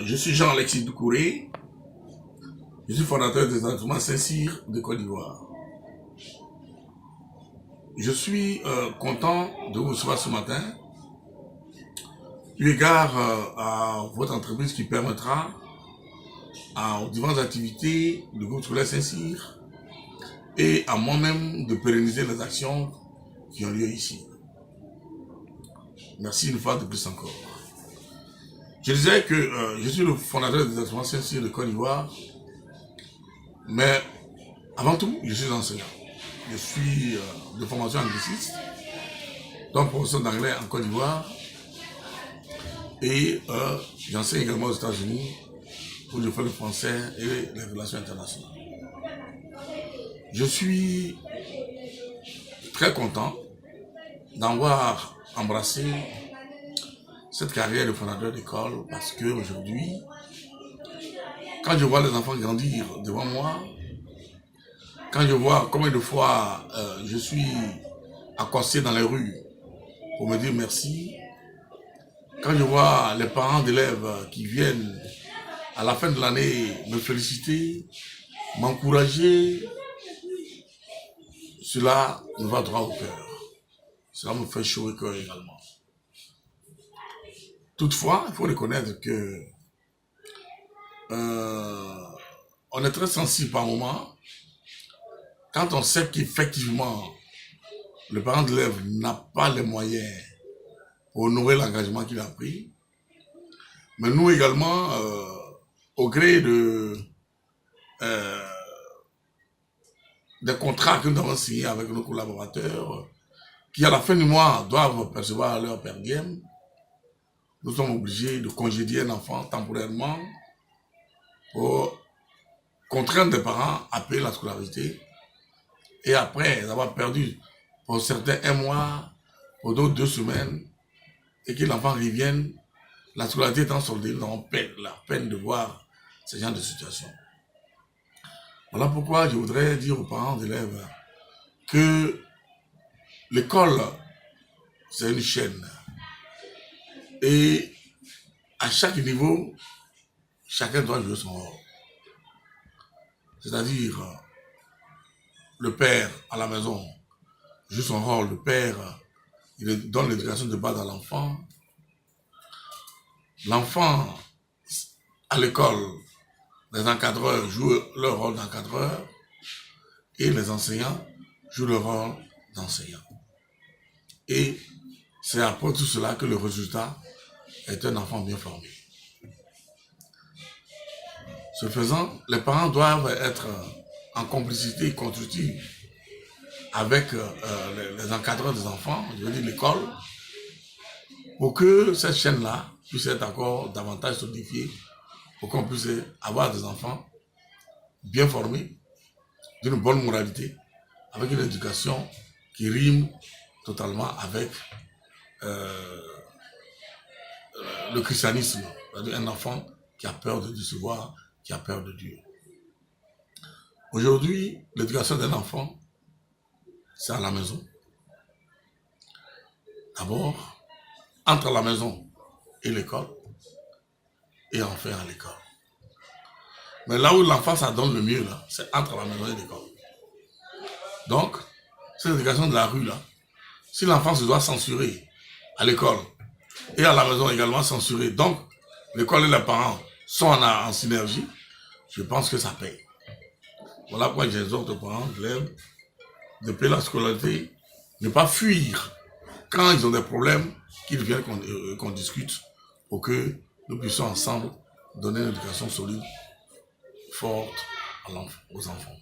Je suis Jean-Alexis Doucouré, je suis fondateur des établissements Saint-Cyr de Côte d'Ivoire. Je suis content de vous recevoir ce matin, eu égard à votre entreprise qui permettra aux différentes activités du groupe scolaire Saint-Cyr et à moi-même de pérenniser les actions qui ont lieu ici. Merci une fois de plus encore. Je disais que je suis le fondateur des établissements Saint-Cyr de Côte d'Ivoire, mais avant tout, je suis enseignant. Je suis de formation angliciste, donc professeur d'anglais en Côte d'Ivoire, et j'enseigne également aux États-Unis où je fais le français et les relations internationales. Je suis très content d'avoir embrassé cette carrière de fondateur d'école parce que aujourd'hui, quand je vois les enfants grandir devant moi, quand je vois combien de fois je suis accosté dans les rues pour me dire merci, quand je vois les parents d'élèves qui viennent à la fin de l'année me féliciter, m'encourager, cela me va droit au cœur. Cela me fait chaud au cœur également. Toutefois, il faut reconnaître que on est très sensible par moment quand on sait qu'effectivement le parent d'élève n'a pas les moyens pour honorer l'engagement qu'il a pris. Mais nous également, au gré des contrats que nous avons signés avec nos collaborateurs, qui à la fin du mois doivent percevoir leur per diem, nous sommes obligés de congédier un enfant temporairement pour contraindre les parents à payer la scolarité. Et après avoir perdu pour certains un mois, pour d'autres 2 semaines, et que l'enfant revienne, la scolarité étant soldée, nous avons la peine de voir ce genre de situation. Voilà pourquoi je voudrais dire aux parents d'élèves que l'école, c'est une chaîne. Et à chaque niveau, chacun doit jouer son rôle. C'est-à-dire, le père à la maison joue son rôle. Le père, il donne l'éducation de base à l'enfant. L'enfant, à l'école, les encadreurs jouent leur rôle d'encadreur et les enseignants jouent leur rôle d'enseignant. Et c'est après tout cela que le résultat est un enfant bien formé. Ce faisant, les parents doivent être en complicité constructive avec les encadreurs des enfants, je veux dire l'école, pour que cette chaîne-là puisse être encore davantage solidifiée, pour qu'on puisse avoir des enfants bien formés, d'une bonne moralité, avec une éducation qui rime totalement avec le christianisme, c'est-à-dire un enfant qui a peur de décevoir, qui a peur de Dieu. Aujourd'hui, l'éducation d'un enfant, c'est à la maison. D'abord, entre la maison et l'école, et enfin à l'école. Mais là où l'enfant ça donne le mieux, c'est entre la maison et l'école. Donc, cette éducation de la rue, là, si l'enfant se doit censurer à l'école et à la maison également censurer, donc l'école et les parents sont en synergie, je pense que ça paye. Voilà pourquoi j'exhorte aux parents d'élèves de payer la scolarité, ne pas fuir quand ils ont des problèmes, qu'ils viennent qu'on discute pour que nous puissions ensemble donner une éducation solide, forte aux enfants.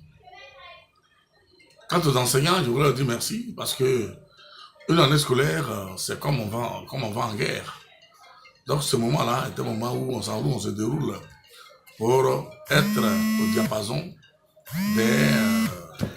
Quant aux enseignants, je voudrais leur dire merci parce que une année scolaire, c'est comme on va en guerre. Donc ce moment-là est un moment où on se déroule pour être au diapason des